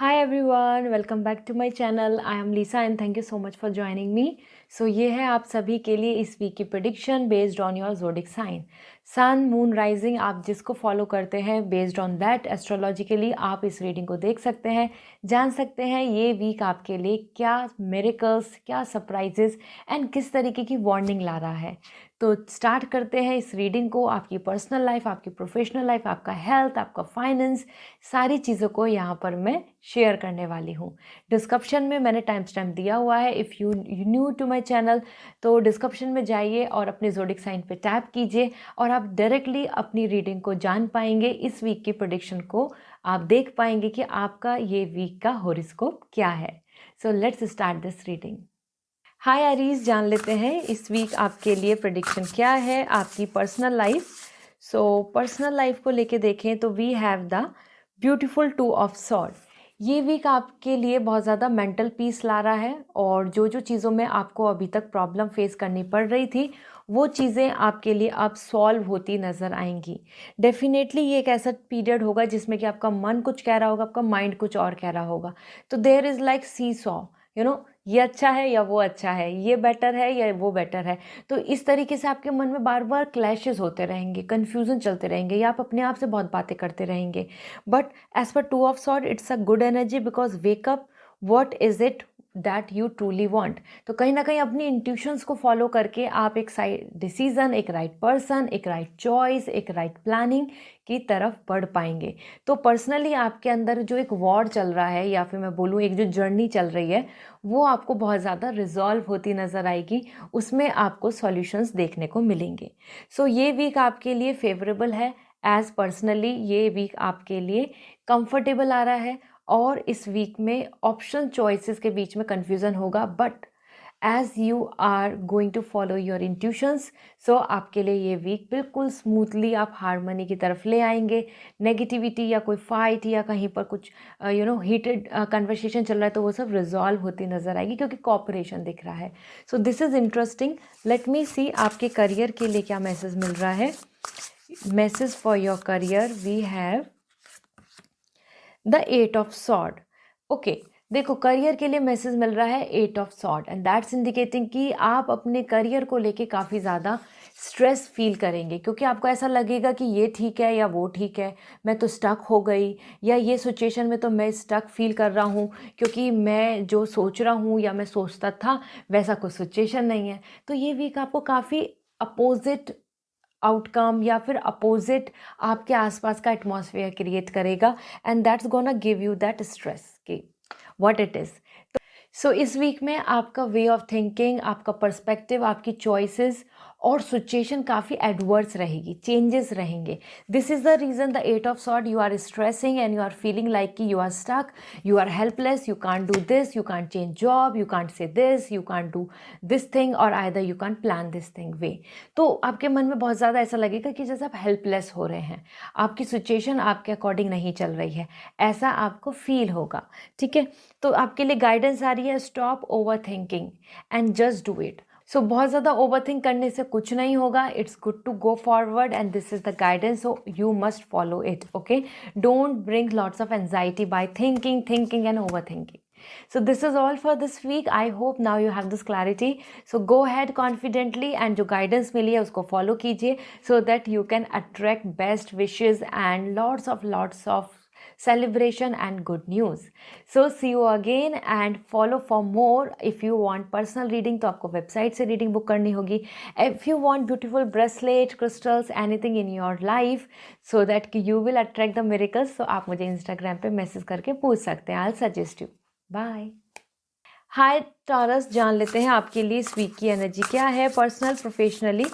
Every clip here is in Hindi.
Hi everyone, welcome back to my channel. I am Lisa and thank you so much for joining me. So ये है आप सभी के लिए इस वीक की prediction based on your zodiac sign. Sun, moon, rising आप जिसको फॉलो करते हैं, बेस्ड ऑन दैट एस्ट्रोलॉजिकली आप इस रीडिंग को देख सकते हैं, जान सकते हैं ये वीक आपके लिए क्या मिरेकल्स, क्या सरप्राइजेस एंड किस तरीके की वार्निंग ला रहा है। तो स्टार्ट करते हैं इस रीडिंग को। आपकी पर्सनल लाइफ, आपकी प्रोफेशनल लाइफ, आपका हेल्थ, आपका फाइनेंस, सारी चीज़ों को यहाँ पर मैं शेयर करने वाली हूँ। डिस्क्रिप्शन में मैंने टाइम स्टैम्प दिया हुआ है। If you new to my channel तो डिस्क्रिप्शन में जाइए और अपने ज़ोडिक साइन पे टैप कीजिए और आप डायरेक्टली अपनी रीडिंग को जान पाएंगे। इस वीक की प्रेडिक्शन को आप देख पाएंगे कि आपका ये वीक का हॉरोस्कोप क्या है। So let's start this reading. Hi Aries, जान लेते हैं इस वीक आपके लिए प्रेडिक्शन क्या है आपकी personal life. So personal life को लेके देखें तो we have the beautiful two of sword. ये वीक आपके लिए बहुत ज़्यादा मेंटल पीस ला रहा है और जो जो चीज़ों में आपको अभी तक प्रॉब्लम फेस करनी पड़ रही थी वो चीज़ें आपके लिए अब सॉल्व होती नज़र आएंगी। डेफिनेटली ये एक ऐसा पीरियड होगा जिसमें कि आपका मन कुछ कह रहा होगा, आपका माइंड कुछ और कह रहा होगा। तो there is like seesaw, ये अच्छा है या वो अच्छा है, ये बेटर है या वो बेटर है। तो इस तरीके से आपके मन में बार बार क्लैशेस होते रहेंगे, कन्फ्यूज़न चलते रहेंगे या आप अपने आप से बहुत बातें करते रहेंगे। But as per two of sword it's a good energy because wake up what is it that you truly want. तो कहीं ना कहीं अपनी इंट्यूशंस को फॉलो करके आप एक डिसीज़न, एक राइट पर्सन, एक राइट चॉइस, एक राइट प्लानिंग की तरफ बढ़ पाएंगे। तो पर्सनली आपके अंदर जो एक वॉर चल रहा है या फिर मैं बोलूँ एक जो जर्नी चल रही है वो आपको बहुत ज़्यादा रिजॉल्व होती नज़र आएगी। उसमें आपको सॉल्यूशंस देखने को मिलेंगे। सो ये वीक आपके लिए फेवरेबल है। एज पर्सनली ये वीक आपके लिए कंफर्टेबल आ रहा है और इस वीक में ऑप्शन चॉइसेस के बीच में कंफ्यूजन होगा, but as you are going to follow your intuitions so आपके लिए ये वीक बिल्कुल स्मूथली आप हारमोनी की तरफ ले आएंगे। नेगेटिविटी या कोई फाइट या कहीं पर कुछ हीटेड कन्वर्सेशन चल रहा है तो वो सब रिजॉल्व होती नज़र आएगी क्योंकि कॉपरेशन दिख रहा है। So this is interesting. Let me see आपके करियर के लिए क्या मैसेज मिल रहा है। Message for your career we have the eight of sword. Okay, देखो करियर के लिए मैसेज मिल रहा है eight of sword and that's indicating कि आप अपने करियर को लेके काफ़ी ज़्यादा स्ट्रेस फील करेंगे क्योंकि आपको ऐसा लगेगा कि ये ठीक है या वो ठीक है, मैं तो स्टक हो गई, या ये सिचुएशन में तो मैं स्टक फील कर रहा हूँ क्योंकि मैं जो सोच रहा हूँ या मैं सोचता था वैसा कोई सिचुएशन नहीं है। तो ये वीक आपको काफ़ी अपोजिट आउटकम या फिर अपोजिट आपके आसपास का एटमॉस्फेयर क्रिएट करेगा and that's gonna give you that stress कि व्हाट इट इज़। सो इस वीक में आपका वे ऑफ थिंकिंग, आपका पर्सपेक्टिव, आपकी चॉइसेस और सिचुएशन काफ़ी एडवर्स रहेगी, चेंजेस रहेंगे। This is the reason the eight of sword you are stressing and you are feeling like कि you are stuck, you are helpless, you can't do this, you can't change job, you can't say this, you can't do this thing और either you can't plan this thing way. तो आपके मन में बहुत ज़्यादा ऐसा लगेगा कि जैसे आप हेल्पलेस हो रहे हैं, आपकी सिचुएशन आपके अकॉर्डिंग नहीं चल रही है, ऐसा आपको फील होगा। ठीक है, तो आपके लिए गाइडेंस आ रही है stop over thinking and just do it. So बहुत ज़्यादा ओवर थिंक करने से कुछ नहीं होगा। It's good to go forward and this is the guidance, so you must follow it. Okay, don't bring lots of anxiety by thinking and over thinking. So this is all for this week. I hope now you have this clarity. So go ahead confidently and जो guidance मिली है उसको follow कीजिए so that you can attract best wishes and lots of celebration and good news. So see you again and follow for more. If you want personal reading तो आपको website से reading book करनी होगी. If you want beautiful bracelet, crystals, anything in your life so that you will attract the miracles, so आप मुझे Instagram पे message करके पूछ सकते हैं. I'll suggest you. Bye. Hi Taurus, जान लेते हैं आपके लिए इस वीक की एनर्जी क्या है पर्सनल प्रोफेशनली।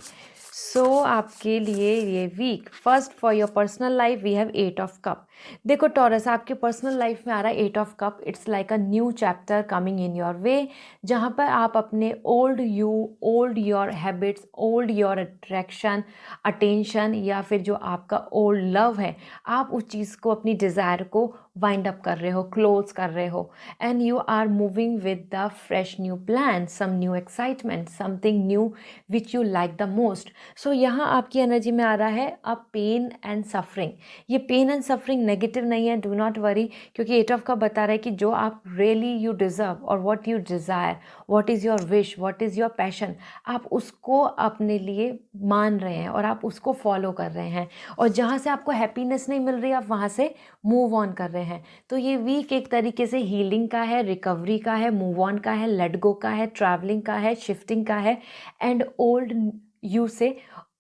सो आपके लिए ये week first for your personal life we have eight of cup. देखो टॉरस, आपके पर्सनल लाइफ में आ रहा है eight of cup. It's like a new chapter coming in your way जहाँ पर आप अपने old your habits, old your attraction, attention या फिर जो आपका ओल्ड लव है, आप उस चीज़ को, अपनी डिज़ायर को वाइंड अप कर रहे हो, क्लोज कर रहे हो and you are moving with the fresh new plan, some new excitement, something new which you like the most. So यहाँ आपकी एनर्जी में आ रहा है अ पेन एंड सफरिंग। ये पेन एंड सफरिंग नेगेटिव नहीं है, डू नॉट वरी, क्योंकि 8 ऑफ कप बता रहा है कि जो आप रियली यू डिज़र्व और what you desire, what is your wish, what is your passion, आप उसको अपने लिए मान रहे हैं और आप उसको फॉलो कर रहे हैं, और जहाँ से आपको हैप्पीनेस नहीं मिल रही आप वहाँ से मूव ऑन कर रहे हैं। तो ये वीक एक तरीके से हीलिंग का है, रिकवरी का है, मूव ऑन का है, लेट गो का है, ट्रैवलिंग का है, शिफ्टिंग का है, एंड ओल्ड यू से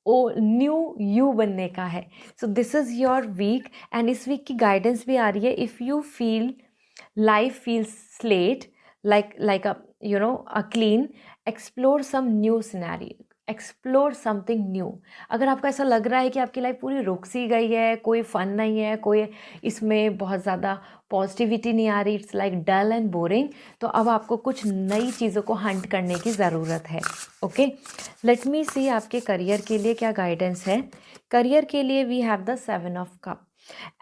ओ न्यू यू बनने का है। So this is your week, and इस वीक की गाइडेंस भी आ रही है, if you feel life feels slate, like a a clean, explore some new scenario, explore something new. अगर आपको ऐसा लग रहा है कि आपकी लाइफ पूरी रुक सी गई है, कोई फन नहीं है, कोई इसमें बहुत ज़्यादा पॉजिटिविटी नहीं आ रही, it's like dull and boring, तो अब आपको कुछ नई चीज़ों को हंट करने की ज़रूरत है। ओके, लेट मी सी आपके करियर के लिए क्या गाइडेंस है। करियर के लिए we have the 7 of cup,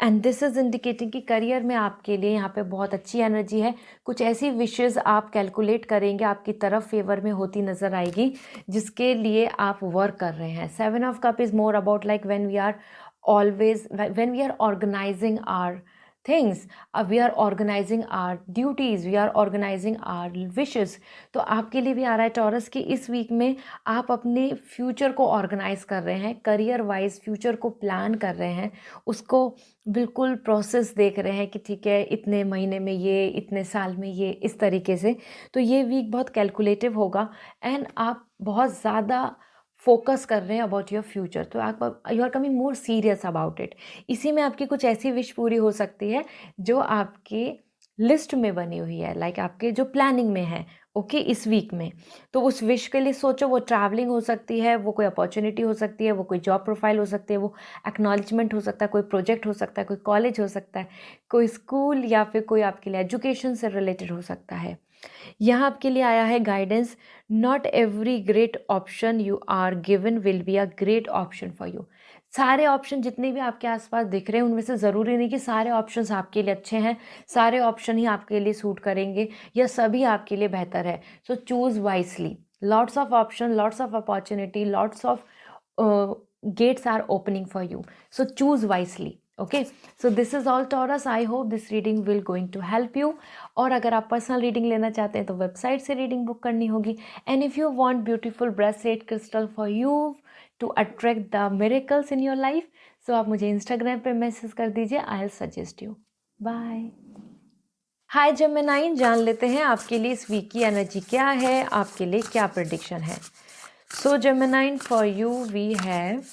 and this is indicating कि करियर में आपके लिए यहाँ पे बहुत अच्छी एनर्जी है। कुछ ऐसी विशेज़ आप कैलकुलेट करेंगे, आपकी तरफ फेवर में होती नज़र आएगी, जिसके लिए आप वर्क कर रहे हैं। 7 of cup is more about like when we are organizing our things, we are organizing our duties, we are organizing our wishes। तो आपके लिए भी आ रहा है टॉरस कि इस वीक में आप अपने फ्यूचर को ऑर्गेनाइज कर रहे हैं, करियर वाइज फ्यूचर को प्लान कर रहे हैं, उसको बिल्कुल प्रोसेस देख रहे हैं कि ठीक है इतने महीने में ये, इतने साल में ये, इस तरीके से। तो ये वीक बहुत कैलकुलेटिव होगा, एंड आप बहुत ज़्यादा फोकस कर रहे हैं अबाउट योर फ्यूचर, तो आप you are coming more serious about it. इसी में आपकी कुछ ऐसी विश पूरी हो सकती है जो आपके लिस्ट में बनी हुई है, लाइक आपके जो प्लानिंग में है। ओके, इस वीक में तो उस विश के लिए सोचो, वो ट्रैवलिंग हो सकती है, वो कोई अपॉर्चुनिटी हो सकती है, वो कोई जॉब प्रोफाइल हो सकती है, वो एक्नॉलेजमेंट हो सकता है, कोई प्रोजेक्ट हो सकता है, कोई कॉलेज हो सकता है, कोई स्कूल, या फिर कोई आपके लिए एजुकेशन से रिलेटेड हो सकता है। यहाँ आपके लिए आया है guidance, not every great option you are given will be a great option for you. सारे ऑप्शन जितने भी आपके आसपास दिख रहे हैं उनमें से ज़रूरी नहीं कि सारे ऑप्शंस आपके लिए अच्छे हैं, सारे ऑप्शन ही आपके लिए सूट करेंगे, या सभी आपके लिए बेहतर है। सो choose wisely, lots of option, lots of opportunity, lots of gates are opening for you, so choose wisely। okay, so this is all Taurus, I hope this reading will going to help you। और अगर आप पर्सनल रीडिंग लेना चाहते हैं तो वेबसाइट से रीडिंग बुक करनी होगी। And if you want beautiful bracelet crystal for you to attract the miracles in your life, so आप मुझे इंस्टाग्राम पे मैसेज कर दीजिए, I will suggest you. Bye. Hi Gemini, जान लेते हैं आपके लिए इस वीक की एनर्जी क्या है, आपके लिए क्या प्रेडिक्शन है। So Gemini, for you we have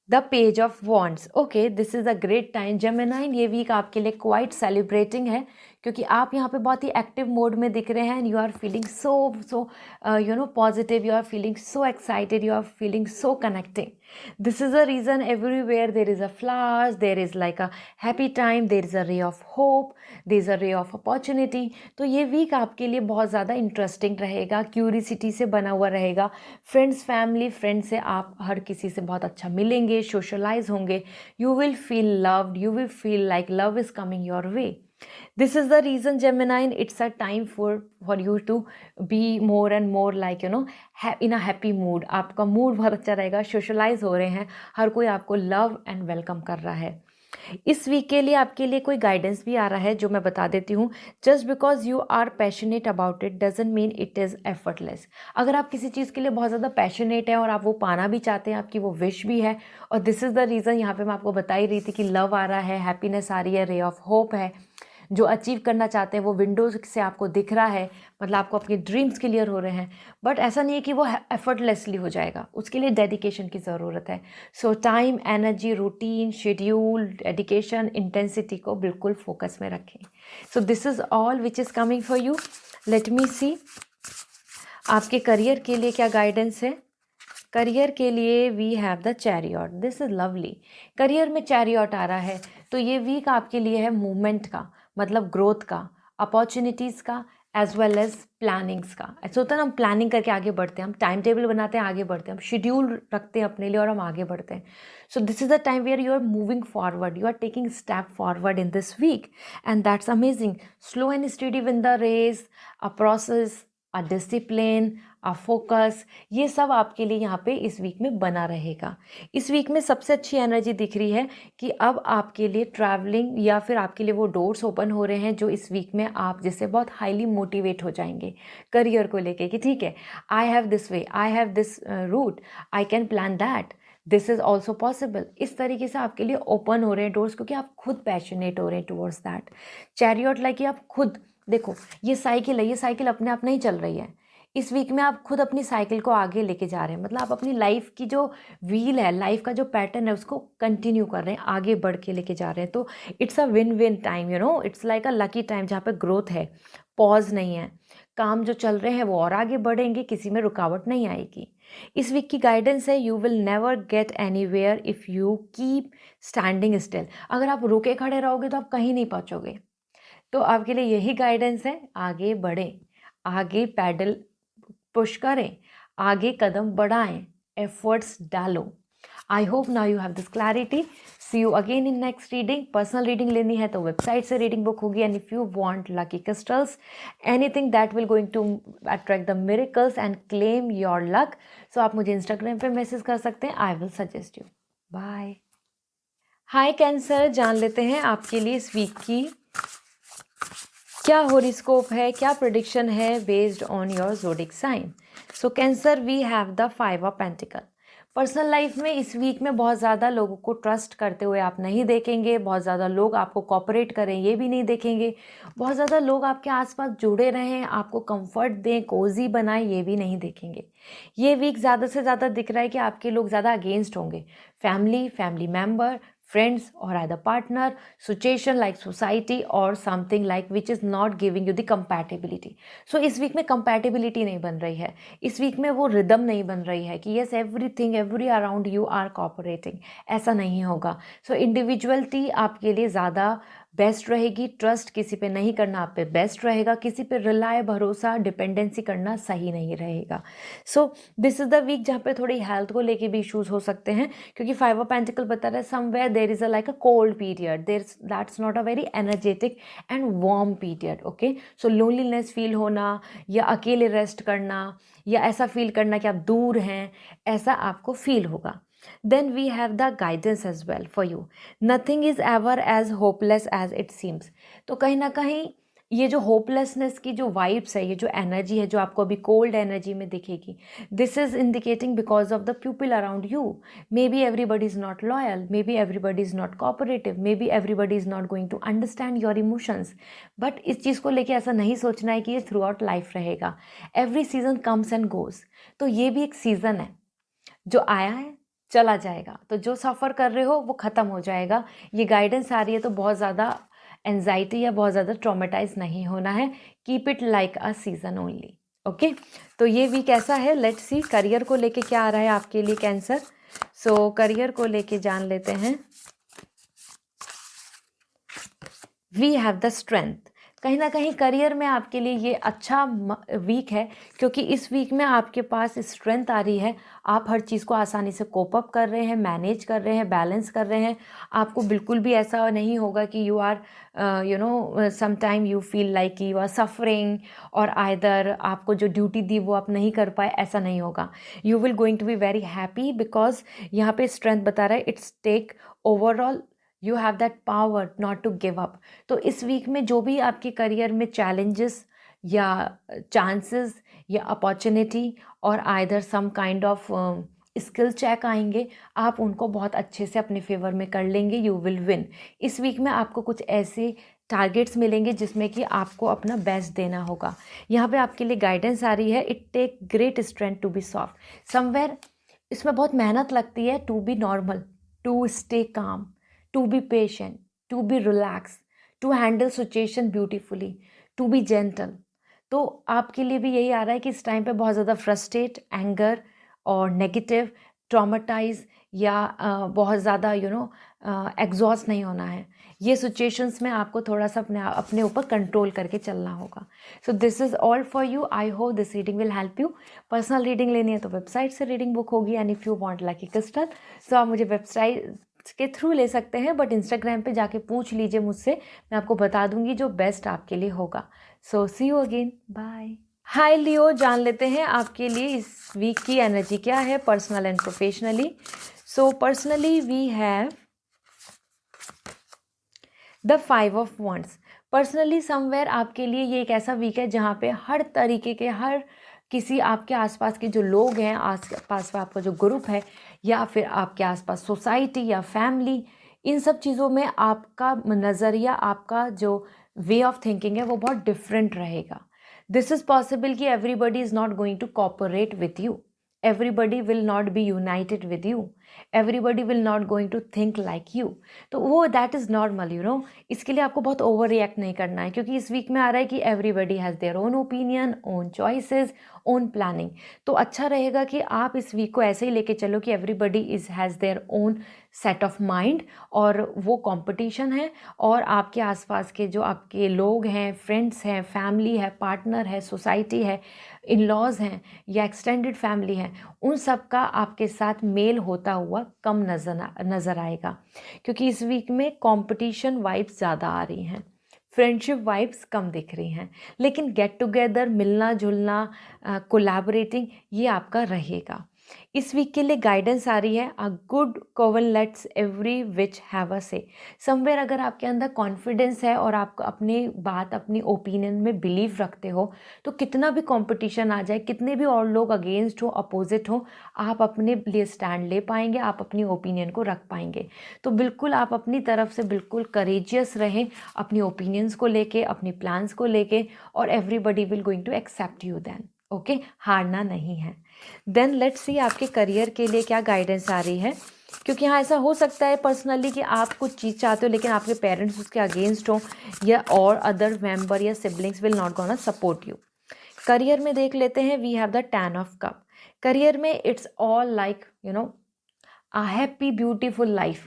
the Page of Wands। okay, this is a great time Gemini, ये वीक आपके लिए क्वाइट सेलिब्रेटिंग है, क्योंकि आप यहाँ पे बहुत ही एक्टिव मोड में दिख रहे हैं, and you are feeling so positive, you are feeling so excited, you are feeling so connecting. This is a reason everywhere there is a flowers, there is like a happy time, there is a ray of hope, there is a ray of opportunity. तो ये वीक आपके लिए बहुत ज़्यादा इंटरेस्टिंग रहेगा, क्यूरिसिटी से बना हुआ रहेगा। फ्रेंड्स, फैमिली, फ्रेंड से आप हर किसी से बहुत अच्छा मिलेंगे, सोशलाइज होंगे, you will feel loved, you will feel like love is coming your way। This is the reason Gemini, it's a time for you to be more and more like in a happy mood। आपका मूड बहुत अच्छा रहेगा, सोशलाइज हो रहे हैं, हर कोई आपको लव एंड वेलकम कर रहा है। इस वीक के लिए आपके लिए कोई गाइडेंस भी आ रहा है जो मैं बता देती हूँ। Just because you are passionate about it doesn't mean it is effortless. अगर आप किसी चीज़ के लिए बहुत ज़्यादा पैशनेट हैं और आप वो पाना भी चाहते हैं, आपकी वो विश भी है, और दिस इज़ द रीज़न, यहाँ पे मैं आपको बता ही रही थी कि लव आ रहा है, हैप्पीनेस आ रही है, रे ऑफ होप है, जो अचीव करना चाहते हैं वो विंडोज़ से आपको दिख रहा है, मतलब आपको अपने ड्रीम्स क्लियर हो रहे हैं। बट ऐसा नहीं है कि वो एफर्टलेसली हो जाएगा, उसके लिए डेडिकेशन की ज़रूरत है। So time, energy, routine, schedule, dedication, intensity को बिल्कुल फोकस में रखें। So this is all which is coming for you. Let me see आपके करियर के लिए क्या गाइडेंस है। करियर के लिए we have the chariot, this is lovely. Career में चैरियट आ रहा है, तो ये वीक आपके लिए है मूवमेंट का, मतलब ग्रोथ का, अपॉर्चुनिटीज़ का, एज वेल एज प्लानिंग्स का। ऐसा होता है ना, हम प्लानिंग करके आगे बढ़ते हैं, हम टाइम टेबल बनाते हैं, आगे बढ़ते हैं, हम शेड्यूल रखते हैं अपने लिए और हम आगे बढ़ते हैं। So this is the time where you are moving forward, you are taking step forward in this week, and that's amazing. Slow and steady win the race, a process, a discipline, आप फोकस, ये सब आपके लिए यहाँ पे इस वीक में बना रहेगा। इस वीक में सबसे अच्छी एनर्जी दिख रही है कि अब आपके लिए ट्रैवलिंग या फिर आपके लिए वो डोर्स ओपन हो रहे हैं जो इस वीक में आप जिससे बहुत हाईली मोटिवेट हो जाएंगे करियर को लेके कि ठीक है, I have this way, I have this route, I can plan that, this is also possible. इस तरीके से आपके लिए ओपन हो रहे हैं डोर्स क्योंकि आप खुद पैशनेट हो रहे हैं टुवर्ड्स दैट। चैरियट लाइक कि आप खुद देखो, ये साइकिल है, ये साइकिल अपने आप नहीं चल रही है। इस वीक में आप खुद अपनी साइकिल को आगे लेके जा रहे हैं, मतलब आप अपनी लाइफ की जो व्हील है, लाइफ का जो पैटर्न है उसको कंटिन्यू कर रहे हैं, आगे बढ़ के लेके जा रहे हैं। तो it's a win win time, it's like a lucky time जहाँ पे ग्रोथ है, पॉज नहीं है, काम जो चल रहे हैं वो और आगे बढ़ेंगे, किसी में रुकावट नहीं आएगी। इस वीक की गाइडेंस है, you will never get anywhere if you keep standing still. अगर आप रुके खड़े रहोगे तो आप कहीं नहीं पहुँचोगे। तो आपके लिए यही गाइडेंस है, आगे बढ़ें, आगे पैडल पुश करें, आगे कदम बढ़ाएं, एफर्ट्स डालो। I hope now you have this clarity. See you again in next reading. Personal reading लेनी है तो वेबसाइट से रीडिंग बुक होगी। And if you want lucky crystals, anything that will going to attract the miracles and claim your luck, so आप मुझे इंस्टाग्राम पे मैसेज कर सकते हैं, I will suggest you. Bye. Hi Cancer, जान लेते हैं आपके लिए इस वीक की क्या हॉरोस्कोप है, क्या प्रेडिक्शन है based on your zodiac sign. So Cancer, we have the 5 of pentacle. Personal life में इस वीक में बहुत ज़्यादा लोगों को ट्रस्ट करते हुए आप नहीं देखेंगे, बहुत ज़्यादा लोग आपको कॉपरेट करें ये भी नहीं देखेंगे, बहुत ज़्यादा लोग आपके आसपास जुड़े रहें, आपको कंफर्ट दें, कोजी बनाएं, ये भी नहीं देखेंगे। ये वीक ज़्यादा से ज़्यादा दिख रहा है कि आपके लोग ज़्यादा अगेंस्ट होंगे, family member, friends, or either partner, situation like society or something like which is not giving you the compatibility. So इस वीक में compatibility नहीं बन रही है, इस वीक में वो रिदम नहीं बन रही है कि yes everything every around you are cooperating, ऐसा नहीं होगा। So individuality आपके लिए ज़्यादा बेस्ट रहेगी, ट्रस्ट किसी पे नहीं करना आप पे बेस्ट रहेगा, किसी पे रिलाय भरोसा डिपेंडेंसी करना सही नहीं रहेगा। So this is the week जहाँ पे थोड़ी हेल्थ को लेके भी इश्यूज हो सकते हैं, क्योंकि 5 ऑफ पेंटिकल बता रहा है somewhere there is a like a cold period, there that's not a very energetic and warm period. Okay, so loneliness feel होना या अकेले रेस्ट करना या ऐसा फील करना कि आप दूर हैं, ऐसा आपको फील होगा। Then we have the guidance as well for you. Nothing is ever as hopeless as it seems. तो कहीं ना कहीं ये जो होपलेसनेस की जो वाइब्स है, ये जो एनर्जी है जो आपको अभी कोल्ड एनर्जी में दिखेगी, this is indicating because of the people around you. Maybe everybody is not loyal, maybe everybody is not cooperative, maybe everybody is not going to understand your emotions. But इस चीज़ को लेके ऐसा नहीं सोचना है कि ये थ्रू आउट लाइफ रहेगा। Every season comes and goes, तो ये भी एक सीजन है जो आया है चला जाएगा, तो जो सफ़र कर रहे हो वो ख़त्म हो जाएगा। ये गाइडेंस आ रही है तो बहुत ज़्यादा एंजाइटी या बहुत ज़्यादा ट्रॉमेटाइज नहीं होना है, keep it like a season only. Okay, तो ये वीक ऐसा है। लेट्स सी करियर को लेके क्या आ रहा है आपके लिए कैंसर। सो करियर को लेके जान लेते हैं। We have the strength. कहीं ना कहीं करियर में आपके लिए ये अच्छा वीक है, क्योंकि इस वीक में आपके पास स्ट्रेंथ आ रही है, आप हर चीज़ को आसानी से कोप अप कर रहे हैं, मैनेज कर रहे हैं, बैलेंस कर रहे हैं। आपको बिल्कुल भी ऐसा नहीं होगा कि you are sometime you feel like you are suffering और आइदर आपको जो ड्यूटी दी वो आप नहीं कर पाए, ऐसा नहीं होगा। You will going to be very happy because यहाँ पे स्ट्रेंथ बता रहा है it's take overall, you have that power not to give up. तो इस वीक में जो भी आपके करियर में चैलेंजेस या चांसेस या अपॉर्चुनिटी और either some kind of skill check आएंगे, आप उनको बहुत अच्छे से अपने फेवर में कर लेंगे, यू विल विन। इस वीक में आपको कुछ ऐसे टारगेट्स मिलेंगे जिसमें कि आपको अपना बेस्ट देना होगा। यहाँ पे आपके लिए गाइडेंस आ रही है, it take great strength to be soft. Somewhere इसमें बहुत मेहनत लगती है to be normal, to stay calm, to be patient, to be relaxed, to handle situation beautifully, to be gentle। तो आपके लिए भी यही आ रहा है कि इस टाइम पे बहुत ज़्यादा फ्रस्ट्रेट, एंगर और नेगेटिव, ट्रॉमेटाइज या बहुत ज़्यादा एग्जॉस्ट नहीं होना है। ये सिचुएशंस में आपको थोड़ा सा अपने ऊपर कंट्रोल करके चलना होगा। So this is all for you. I hope this reading will help you. Personal reading लेनी है तो वेबसाइट से रीडिंग बुक होगी। And if you want lucky crystal, so आप मुझे वेबसाइट के थ्रू ले सकते हैं, बट इंस्टाग्राम पे जाके पूछ लीजिए मुझसे, मैं आपको बता दूंगी जो बेस्ट आपके लिए होगा। सो सी यू अगेन, बाय। हाय लियो, जान लेते हैं आपके लिए इस वीक की एनर्जी क्या है personal and professionally. So personally we have the 5 of wands. Personally somewhere आपके लिए ये एक ऐसा वीक है जहाँ पे हर तरीके के हर किसी आपके आसपास के जो लोग हैं, आसपास में आपका जो ग्रुप है या फिर आपके आसपास सोसाइटी या फैमिली, इन सब चीज़ों में आपका नज़रिया, आपका जो वे ऑफ थिंकिंग है वो बहुत डिफरेंट रहेगा। दिस इज़ पॉसिबल कि everybody is not going to cooperate with you, everybody will not be united with you, everybody will not going to think like you। तो वो that is normal, you know. इसके लिए आपको बहुत ओवर रिएक्ट नहीं करना है, क्योंकि इस वीक में आ रहा है कि everybody has their own opinion, own choices, own planning. तो अच्छा रहेगा कि आप इस वीक को ऐसे ही लेके चलो कि everybody is has their own set of mind, और वो कंपटीशन है, और आपके आसपास के जो आपके लोग हैं, फ्रेंड्स हैं, फैमिली है, पार्टनर है, सोसाइटी है, इन लॉज हैं या एक्सटेंडेड फैमिली हैं, उन सब का आपके साथ मेल होता हुआ कम नज़र आएगा, क्योंकि इस वीक में कंपटीशन वाइब्स ज़्यादा आ रही हैं, फ्रेंडशिप वाइब्स कम दिख रही हैं, लेकिन गेट टुगेदर, मिलना जुलना, कोलैबोरेटिंग, ये आपका रहेगा। इस वीक के लिए गाइडेंस आ रही है, अ गुड कोवन let's every which have a से। समवेयर अगर आपके अंदर कॉन्फिडेंस है और आप अपनी बात, अपनी ओपिनियन में बिलीव रखते हो, तो कितना भी कंपटीशन आ जाए, कितने भी और लोग अगेंस्ट हो, अपोजिट हो, आप अपने लिए स्टैंड ले पाएंगे, आप अपनी ओपिनियन को रख पाएंगे। तो बिल्कुल आप अपनी तरफ से बिल्कुल करेजियस रहें अपनी ओपिनियंस को लेके, अपनी प्लान्स को लेके, और everybody will going to accept you then. Okay, हारना नहीं है। देन लेट्स सी आपके करियर के लिए क्या गाइडेंस आ रही है, क्योंकि हाँ ऐसा हो सकता है पर्सनली कि आप कुछ चीज़ चाहते हो लेकिन आपके पेरेंट्स उसके अगेंस्ट हो, या और अदर मेंबर या siblings will not gonna support you. Career में देख लेते हैं, we have the 10 of cup. Career में it's all like you know a happy beautiful life.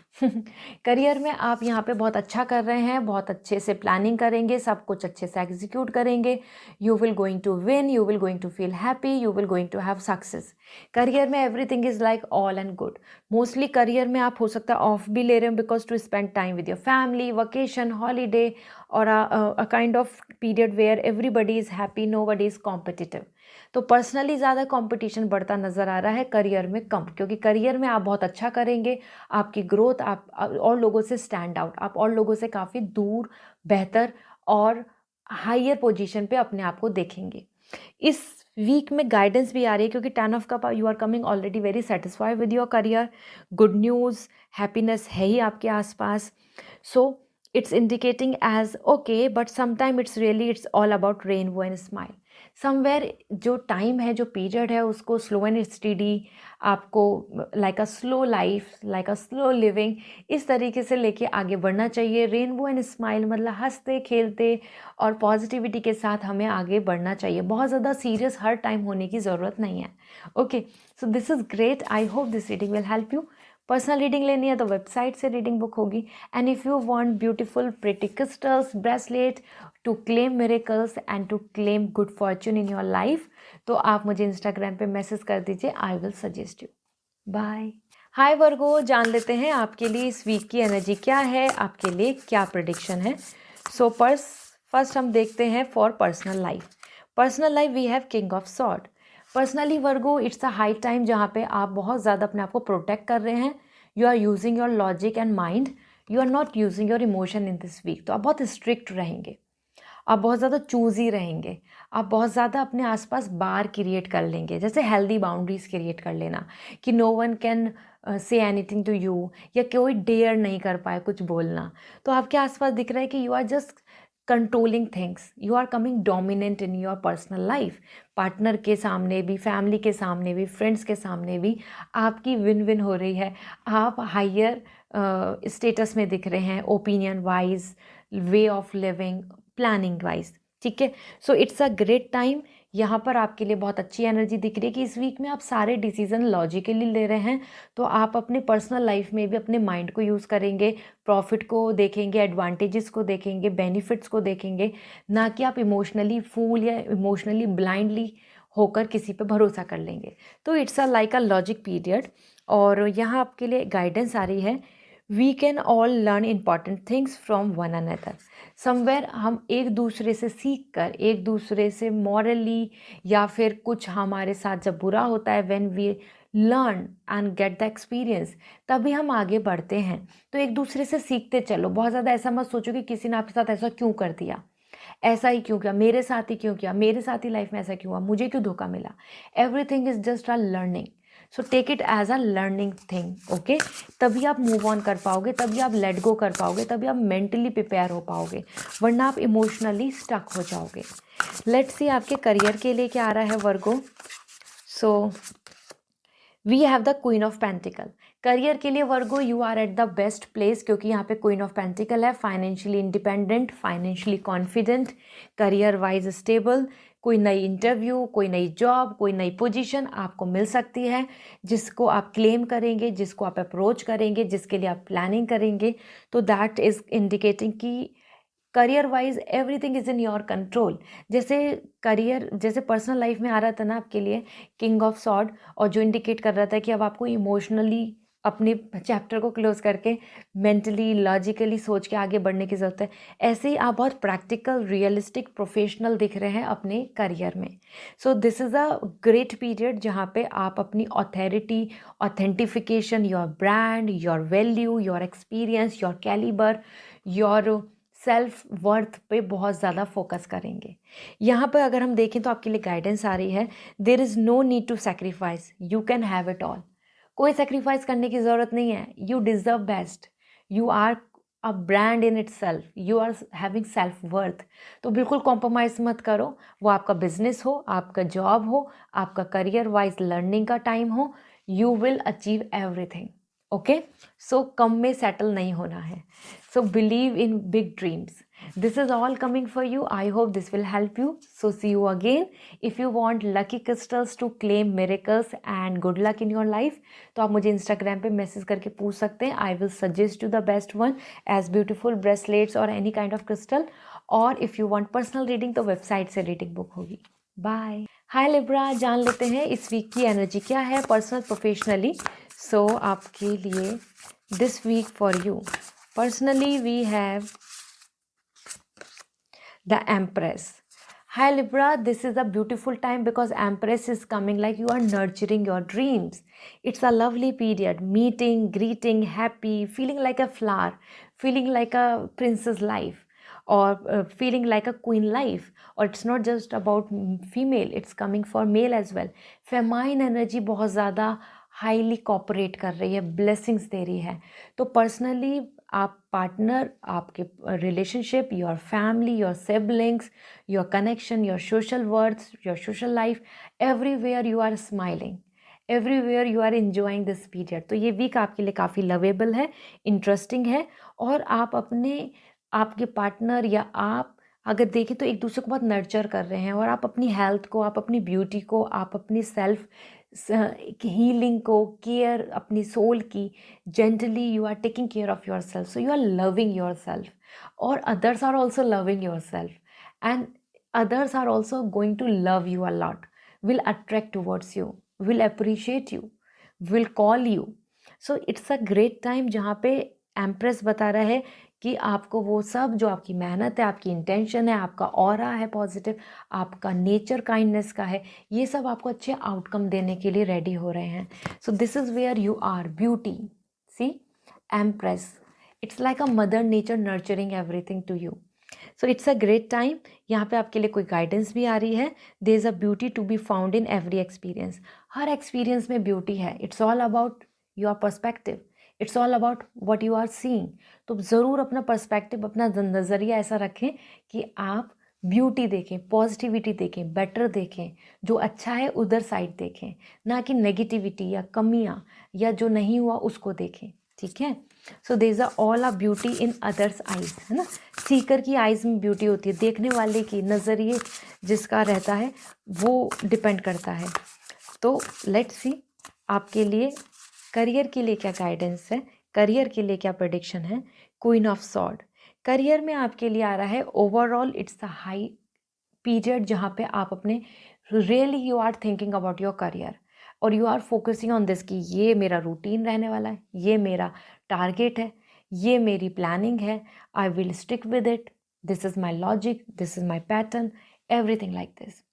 Career में आप यहाँ पे बहुत अच्छा कर रहे हैं, बहुत अच्छे से प्लानिंग करेंगे, सब कुछ अच्छे से एग्जीक्यूट करेंगे, you will going to win, you will going to feel happy, you will going to have success. Career में everything is like all and good. Mostly career में आप हो सकता है ऑफ भी ले रहे हो, because to spend time with your family, vacation, holiday, और a kind of period where everybody is happy, nobody is competitive. तो पर्सनली ज़्यादा कंपटीशन बढ़ता नज़र आ रहा है, करियर में कम, क्योंकि करियर में आप बहुत अच्छा करेंगे, आपकी ग्रोथ, आप और लोगों से स्टैंड आउट, आप और लोगों से काफ़ी दूर, बेहतर और हायर पोजीशन पे अपने आप को देखेंगे। इस वीक में गाइडेंस भी आ रही है, क्योंकि 10 of cup, you are coming already very satisfied with your career, good news, happiness है ही आपके आसपास। So it's indicating as okay, but sometime it's all about rainbow and smile. Somewhere जो टाइम है, जो पीरियड है, उसको स्लो एंड स्टडी, आपको like a slow life, like a slow living, इस तरीके से लेके आगे बढ़ना चाहिए। रेनबो एंड स्माइल मतलब हंसते खेलते और पॉजिटिविटी के साथ हमें आगे बढ़ना चाहिए, बहुत ज़्यादा सीरियस हर टाइम होने की ज़रूरत नहीं है। Okay, so this is great, I hope this reading will help you. Personal reading लेनी है तो वेबसाइट से रीडिंग बुक होगी, and if you want beautiful pretty crystals, bracelet to claim miracles and to claim good fortune in your life, तो आप मुझे इंस्टाग्राम पे मैसेज कर दीजिए, I will suggest you. Bye. Hi Virgo, जान लेते हैं आपके लिए इस वीक की एनर्जी क्या है, आपके लिए क्या प्रेडिक्शन है। सो फर्स्ट हम देखते हैं for personal life. Personal life we have king of sword. Personally Virgo, it's a high time जहाँ पे आप बहुत ज़्यादा अपने आप को प्रोटेक्ट कर रहे हैं, you are using your logic and mind, you are not using your emotion in this week. तो आप बहुत स्ट्रिक्ट रहेंगे, आप बहुत ज़्यादा चूज़ी रहेंगे, आप बहुत ज़्यादा अपने आसपास बार क्रिएट कर लेंगे, जैसे हेल्दी बाउंड्रीज क्रिएट कर लेना कि no one can say anything to you, या कोई डेयर नहीं कर पाए कुछ बोलना। तो आपके आसपास दिख रहा है कि you are just controlling things, you are coming dominant in your personal life. Partner के सामने भी, फैमिली के सामने भी, फ्रेंड्स के सामने भी आपकी विन विन हो रही है, आप हायर स्टेटस में दिख रहे हैं, opinion wise, way of living, planning wise. ठीक है, सो इट्स अ ग्रेट टाइम। यहाँ पर आपके लिए बहुत अच्छी एनर्जी दिख रही है कि इस वीक में आप सारे डिसीजन लॉजिकली ले रहे हैं, तो आप अपने पर्सनल लाइफ में भी अपने माइंड को यूज़ करेंगे, प्रॉफिट को देखेंगे, एडवांटेजेस को देखेंगे, बेनिफिट्स को देखेंगे, ना कि आप इमोशनली फूल या इमोशनली ब्लाइंडली होकर किसी पे भरोसा कर लेंगे। तो it's a like a logic period, और यहाँ आपके लिए गाइडेंस आ रही है, we can all learn important things from one another. Somewhere हम एक दूसरे से सीख कर, एक दूसरे से मॉरली या फिर कुछ हमारे साथ जब बुरा होता है, when we learn and get the experience, तभी हम आगे बढ़ते हैं। तो एक दूसरे से सीखते चलो। बहुत ज़्यादा ऐसा मत सोचो कि किसी ने आपके साथ ऐसा क्यों कर दिया, ऐसा ही क्यों किया, मेरे साथ ही क्यों किया, मेरे साथ ही लाइफ में ऐसा क्यों हुआ, मुझे क्यों धोखा मिला। Everything is just a learning, so take it as a learning thing, okay. तभी आप मूव ऑन कर पाओगे, तभी आप लेट गो कर पाओगे, तभी आप मेंटली प्रिपेयर हो पाओगे, वरना आप इमोशनली स्टक हो जाओगे। लेट्स सी आपके करियर के लिए क्या आ रहा है Virgo. So we have the queen of pentacle. Career के लिए Virgo you are at the best place, क्योंकि यहाँ पे क्वीन ऑफ पेंटिकल है। Financially independent, financially confident, career wise stable. कोई नई इंटरव्यू, कोई नई जॉब, कोई नई पोजीशन आपको मिल सकती है, जिसको आप क्लेम करेंगे, जिसको आप अप्रोच करेंगे, जिसके लिए आप प्लानिंग करेंगे। तो दैट इज इंडिकेटिंग कि career wise everything is in your control. जैसे करियर, जैसे पर्सनल लाइफ में आ रहा था ना आपके लिए किंग ऑफ सॉर्ड, और जो इंडिकेट कर रहा था कि अब आपको इमोशनली अपने चैप्टर को क्लोज करके मेंटली लॉजिकली सोच के आगे बढ़ने की ज़रूरत है। ऐसे ही आप बहुत प्रैक्टिकल, रियलिस्टिक, प्रोफेशनल दिख रहे हैं अपने करियर में। So this is a great period जहाँ पे आप अपनी authority, authentification, your brand, your value, your experience, your calibre, your self worth पे बहुत ज़्यादा फोकस करेंगे। यहाँ पर अगर हम देखें तो आपके लिए गाइडेंस आ रही है, there is no need to sacrifice, you can have it all. कोई सेक्रीफाइस करने की ज़रूरत नहीं है, you deserve best, you are a brand in itself, you are having self worth. तो बिल्कुल कॉम्प्रोमाइज़ मत करो, वो आपका बिजनेस हो, आपका जॉब हो, आपका करियर वाइज लर्निंग का टाइम हो, you will achieve everything, okay. So कम में सेटल नहीं होना है। So believe in big dreams. This is all coming for you. I hope this will help you. So see you again. If you want lucky crystals to claim miracles and good luck in your life, तो आप मुझे Instagram पे मैसेज करके पूछ सकते हैं. I will suggest you the best one as beautiful bracelets or any kind of crystal. और if you want personal reading तो वेबसाइट से रीडिंग बुक होगी. बाय. हाय लिब्रा, जान लेते हैं इस वीक की एनर्जी क्या है पर्सनल प्रोफेशनली. सो आपके लिए this week for you personally we have the Empress. Hi Libra, this is a beautiful time because Empress is coming like you are nurturing your dreams. It's a lovely period, meeting, greeting, happy, feeling like a flower, feeling like a princess life, or feeling like a queen life. Or it's not just about female, it's coming for male as well. Feminine energy बहुत ज़्यादा हाईली कॉपरेट कर रही है, ब्लेसिंग्स दे रही है. तो पर्सनली आप पार्टनर, आपके relationship, your family, your siblings, your connection, your social worth, your social life, everywhere you are smiling, everywhere you are enjoying this period. तो ये वीक आपके लिए काफ़ी लवेबल है, इंटरेस्टिंग है. और आप अपने, आपके पार्टनर या आप अगर देखें तो एक दूसरे को बहुत नर्चर कर रहे हैं, और आप अपनी हेल्थ को, आप अपनी ब्यूटी को, आप अपनी सेल्फ हीलिंग को, केयर अपनी सोल की, gently you are taking care of yourself. So you are loving yourself, और others are also loving yourself, and others are also going to love you a lot, will attract towards you, will appreciate you, will call you. So it's a great time जहाँ पे एम्प्रेस बता रहा है कि आपको वो सब जो आपकी मेहनत है, आपकी इंटेंशन है, आपका ऑरा है पॉजिटिव, आपका नेचर काइंडनेस का है, ये सब आपको अच्छे आउटकम देने के लिए रेडी हो रहे हैं. So this is where you are beauty. See empress, it's like a mother nature nurturing everything to you. So it's a great time. यहाँ पे आपके लिए कोई गाइडेंस भी आ रही है. There is a beauty to be found in every experience. हर एक्सपीरियंस में ब्यूटी है. It's all about your perspective, it's all about what you are seeing. तो ज़रूर अपना पर्सपेक्टिव, अपना नज़रिया ऐसा रखें कि आप ब्यूटी देखें, पॉजिटिविटी देखें, बेटर देखें, जो अच्छा है उधर साइड देखें, ना कि नेगेटिविटी या कमियाँ या जो नहीं हुआ उसको देखें. ठीक है. So there is all a beauty in others eyes, है ना. सीकर की आइज़ में ब्यूटी होती है, देखने वाले की नज़रिए जिसका रहता है वो डिपेंड करता है. तो लेट्स सी आपके लिए करियर के लिए क्या गाइडेंस है, करियर के लिए क्या प्रेडिक्शन है. क्वीन ऑफ सॉर्ड, करियर में आपके लिए आ रहा है overall it's a high period जहाँ पे आप अपने really you are thinking about your career, और you are focusing on this कि ये मेरा रूटीन रहने वाला है, ये मेरा टारगेट है, ये मेरी प्लानिंग है, I will stick with it, this is my logic, this is my pattern, everything like this.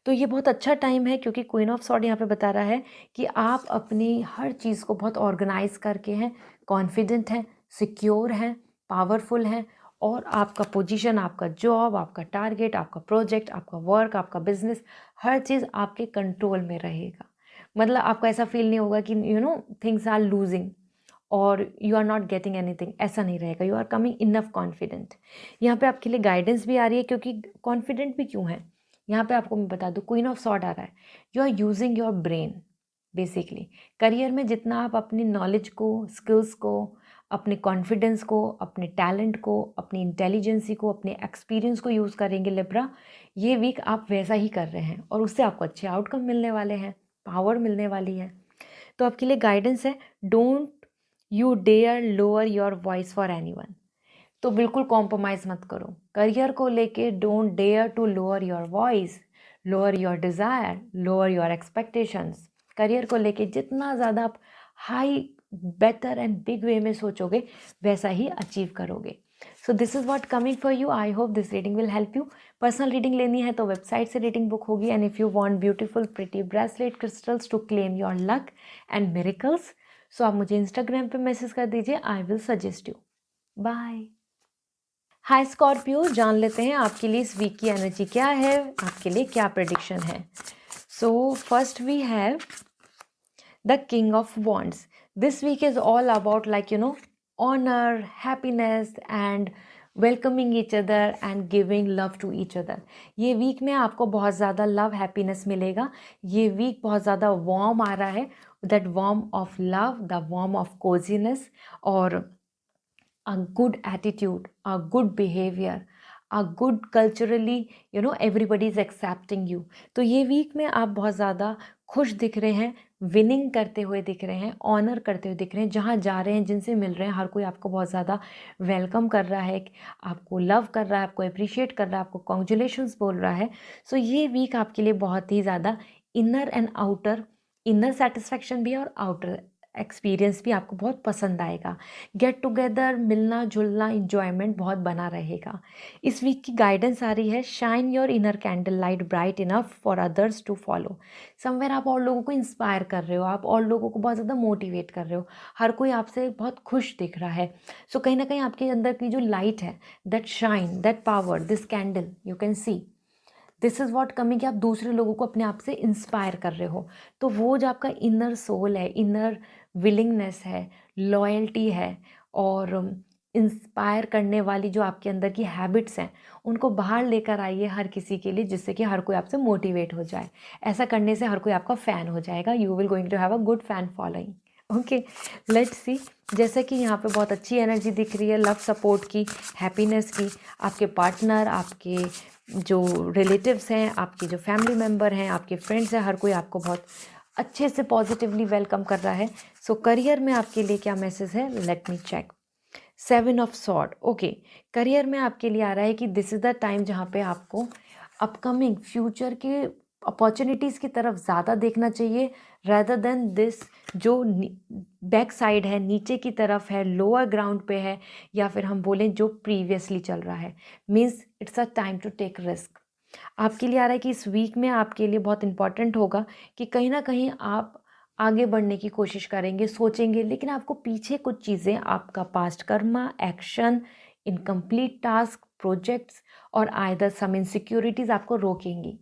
तो ये बहुत अच्छा टाइम है क्योंकि क्वीन ऑफ सॉर्ड यहाँ पे बता रहा है कि आप अपनी हर चीज़ को बहुत ऑर्गेनाइज करके हैं, कॉन्फिडेंट हैं, सिक्योर हैं, पावरफुल हैं, और आपका पोजीशन, आपका जॉब, आपका टारगेट, आपका प्रोजेक्ट, आपका वर्क, आपका बिजनेस, हर चीज़ आपके कंट्रोल में रहेगा। मतलब आपको ऐसा फील नहीं होगा कि थिंग्स आर लूजिंग और you are not getting anything, ऐसा नहीं रहेगा। You are coming enough confident. यहाँ पे आपके लिए गाइडेंस भी आ रही है क्योंकि कॉन्फिडेंट भी क्यों है, यहाँ पे आपको मैं बता दूँ, क्वीन ऑफ सॉर्ड आ रहा है। You are using your brain basically. Career में जितना आप अपनी नॉलेज को, स्किल्स को, अपने कॉन्फिडेंस को, अपने टैलेंट को, अपनी इंटेलिजेंसी को, अपने एक्सपीरियंस को यूज़ करेंगे लिब्रा, ये वीक आप वैसा ही कर रहे हैं और उससे आपको अच्छे आउटकम मिलने वाले हैं, पावर मिलने वाली है। तो आपके लिए गाइडेंस है, don't you dare lower your voice for anyone. तो बिल्कुल कॉम्प्रोमाइज़ मत करो करियर को लेके। Don't dare to lower your voice, lower your desire, lower your expectations. Career को लेके जितना ज़्यादा आप high, better and big way में सोचोगे, वैसा ही अचीव करोगे। So this is what coming for you. I hope this reading will help you. Personal reading लेनी है तो वेबसाइट से रीडिंग बुक होगी। And if you want beautiful pretty bracelet crystals to claim your luck and miracles, so आप मुझे इंस्टाग्राम पे मैसेज कर दीजिए, I will suggest you. Bye. Hi Scorpio, जान लेते हैं आपके लिए इस वीक की एनर्जी क्या है, आपके लिए क्या प्रेडिक्शन है। So first we have the king of wands. This week is all about like honour, happiness and welcoming each other and giving love to each other. ये वीक में आपको बहुत ज़्यादा लव, हैप्पीनेस मिलेगा। ये वीक बहुत ज़्यादा वार्म आ रहा है, that warm of love, the warm of cosiness, और a good attitude, a good behavior, a good culturally, everybody is accepting you. तो ये वीक में आप बहुत ज़्यादा खुश दिख रहे हैं, विनिंग करते हुए दिख रहे हैं, ऑनर करते हुए दिख रहे हैं। जहाँ जा रहे हैं, जिनसे मिल रहे हैं, हर कोई आपको बहुत ज़्यादा वेलकम कर रहा है, आपको लव कर रहा है, आपको अप्रिशिएट कर रहा है, आपको कॉन्ग्रेचुलेशंस बोल रहा है। सो ये वीक आपके लिए बहुत ही ज़्यादा inner and outer, inner satisfaction भी और आउटर एक्सपीरियंस भी आपको बहुत पसंद आएगा। गेट टुगेदर, मिलना जुलना, इंजॉयमेंट बहुत बना रहेगा। इस वीक की गाइडेंस आ रही है, shine your inner candle light bright enough for others to follow. Somewhere आप और लोगों को इंस्पायर कर रहे हो, आप और लोगों को बहुत ज़्यादा मोटिवेट कर रहे हो, हर कोई आपसे बहुत खुश दिख रहा है। सो कहीं ना कहीं आपके अंदर की जो लाइट है, that shine, that power, this candle you can see, this is what coming, कि आप दूसरे लोगों को अपने आप से इंस्पायर कर रहे हो। तो वो जो आपका इनर सोल है, इनर विलिंगनेस है, लॉयल्टी है, और इंस्पायर करने वाली जो आपके अंदर की हैबिट्स हैं, उनको बाहर लेकर आइए हर किसी के लिए, जिससे कि हर कोई आपसे मोटिवेट हो जाए। ऐसा करने से हर कोई आपका फ़ैन हो जाएगा। You will going to have a good fan following. Okay, let's see. जैसे कि यहाँ पे बहुत अच्छी एनर्जी दिख रही है, लव सपोर्ट की, हैप्पीनेस की। आपके पार्टनर, आपके जो रिलेटिव्स हैं, आपके जो फैमिली मेम्बर हैं, आपके फ्रेंड्स हैं, हर कोई आपको बहुत अच्छे से पॉजिटिवली वेलकम कर रहा है। सो करियर में आपके लिए क्या मैसेज है, let me check. 7 of sword. Okay, career में आपके लिए आ रहा है कि दिस इज़ द टाइम जहाँ पे आपको अपकमिंग फ्यूचर के अपॉर्चुनिटीज़ की तरफ ज़्यादा देखना चाहिए, रेदर देन दिस जो बैक साइड है, नीचे की तरफ है, लोअर ग्राउंड पे है, या फिर हम बोलें जो प्रीवियसली चल रहा है। Means it's a time to take risk. आपके लिए आ रहा है कि इस वीक में आपके लिए बहुत इंपॉर्टेंट होगा कि कहीं ना कहीं आप आगे बढ़ने की कोशिश करेंगे, सोचेंगे, लेकिन आपको पीछे कुछ चीज़ें, आपका past karma, action, incomplete task, projects और आइदर सम इनसिक्योरिटीज़ आपको रोकेंगी।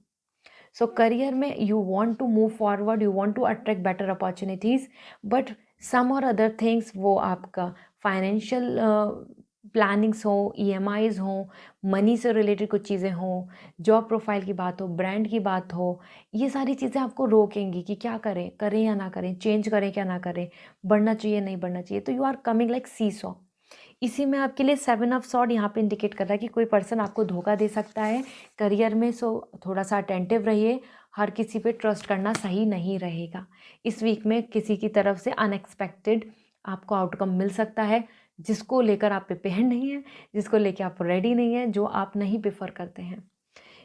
सो करियर में you want to move forward, you want to attract better opportunities, but some और अदर थिंग्स, वो आपका फाइनेंशियल प्लानिंग्स हो, EMIs हो, मनी से रिलेटेड कुछ चीज़ें हों, जॉब प्रोफाइल की बात हो, ब्रांड की बात हो, ये सारी चीज़ें आपको रोकेंगी कि क्या करें, करें या ना करें, चेंज करें क्या ना करें, बढ़ना चाहिए नहीं बढ़ना चाहिए। तो you are coming like seesaw. इसी में आपके लिए 7 ऑफ सॉर्ड यहाँ पे इंडिकेट कर रहा है कि कोई पर्सन आपको धोखा दे सकता है करियर में। सो थोड़ा सा अटेंटिव रहिए, हर किसी पे ट्रस्ट करना सही नहीं रहेगा। इस वीक में किसी की तरफ से अनएक्सपेक्टेड आपको आउटकम मिल सकता है, जिसको लेकर आप प्रिपेयर नहीं है, जिसको लेकर आप रेडी नहीं है, जो आप नहीं प्रेफर करते हैं।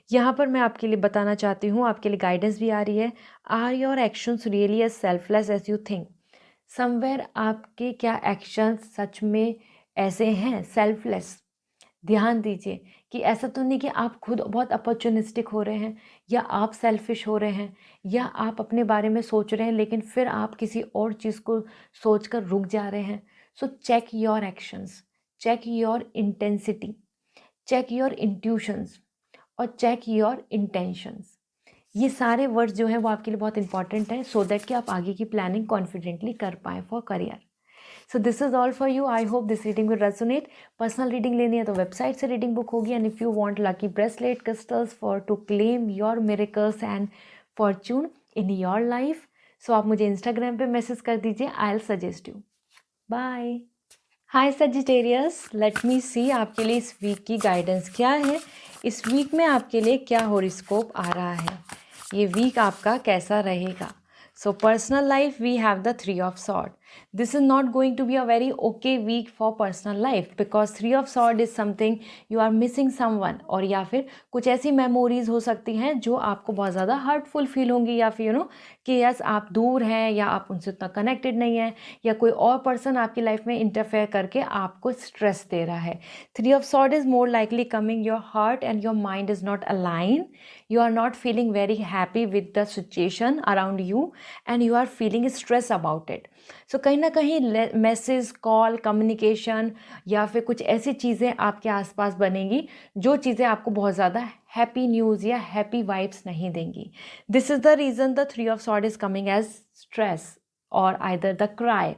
यहाँ पर मैं आपके लिए बताना चाहती हूँ, आपके लिए गाइडेंस भी आ रही है। Are your actions really as selfless as you think. Somewhere आपके क्या एक्शंस सच में ऐसे हैं सेल्फलेस। ध्यान दीजिए कि ऐसा तो नहीं कि आप खुद बहुत अपॉर्चुनिस्टिक हो रहे हैं या आप सेल्फिश हो रहे हैं या आप अपने बारे में सोच रहे हैं लेकिन फिर आप किसी और चीज़ को सोचकर रुक जा रहे हैं। So check your actions, check your intensity, check your intuitions और चेक योर इंटेंशंस। ये सारे वर्ड्स जो हैं वो आपके लिए बहुत इंपॉर्टेंट है सो दैट कि आप आगे की प्लानिंग कॉन्फिडेंटली कर पाएँ for career. So this is all for you. I hope this reading will resonate. Personal reading लेनी है तो वेबसाइट से रीडिंग बुक होगी। And if you want lucky bracelet crystals for to claim your miracles and fortune in your life, so आप मुझे इंस्टाग्राम पे मैसेज कर दीजिए। I will suggest you. Bye. Hi Sagittarius, let me see आपके लिए इस वीक की गाइडेंस क्या है। इस वीक में आपके लिए क्या हॉरोस्कोप आ रहा है, ये वीक आपका कैसा रहेगा। So personal life we have the 3 of Swords. This is not going to be a very okay week for personal life because 3 of Swords is something you are missing someone, और या फिर कुछ ऐसी मेमोरीज हो सकती हैं जो आपको बहुत ज़्यादा हर्टफुल फील होंगी या फिर कि यस आप दूर हैं या आप उनसे उतना कनेक्टेड नहीं हैं या कोई और पर्सन आपकी लाइफ में इंटरफेयर करके आपको स्ट्रेस दे रहा है। 3 of Swords is more likely coming your heart and your mind is not aligned. You are not feeling very happy with the situation around you and you are feeling stress about it. सो कहीं ना कहीं मैसेज, कॉल, कम्युनिकेशन या फिर कुछ ऐसी चीज़ें आपके आसपास बनेंगी जो चीज़ें आपको बहुत ज़्यादा हैप्पी न्यूज़ या हैप्पी वाइब्स नहीं देंगी। This is the reason the 3 of Swords is coming as stress और आइदर द क्राई।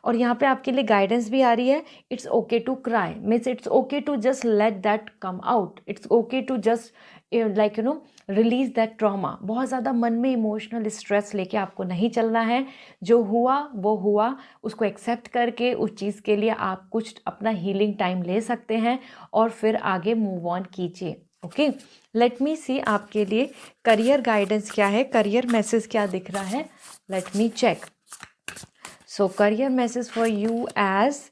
और यहाँ पे आपके लिए गाइडेंस भी आ रही है, it's okay to cry, means it's okay to just let that come out, it's okay to just like release that trauma. बहुत ज़्यादा मन में इमोशनल स्ट्रेस लेके आपको नहीं चलना है। जो हुआ वो हुआ, उसको एक्सेप्ट करके उस चीज़ के लिए आप कुछ अपना हीलिंग टाइम ले सकते हैं और फिर आगे मूव ऑन कीजिए। ओके, लेट मी सी आपके लिए करियर गाइडेंस क्या है, करियर मैसेज क्या दिख रहा है। Let me check. So career message for you as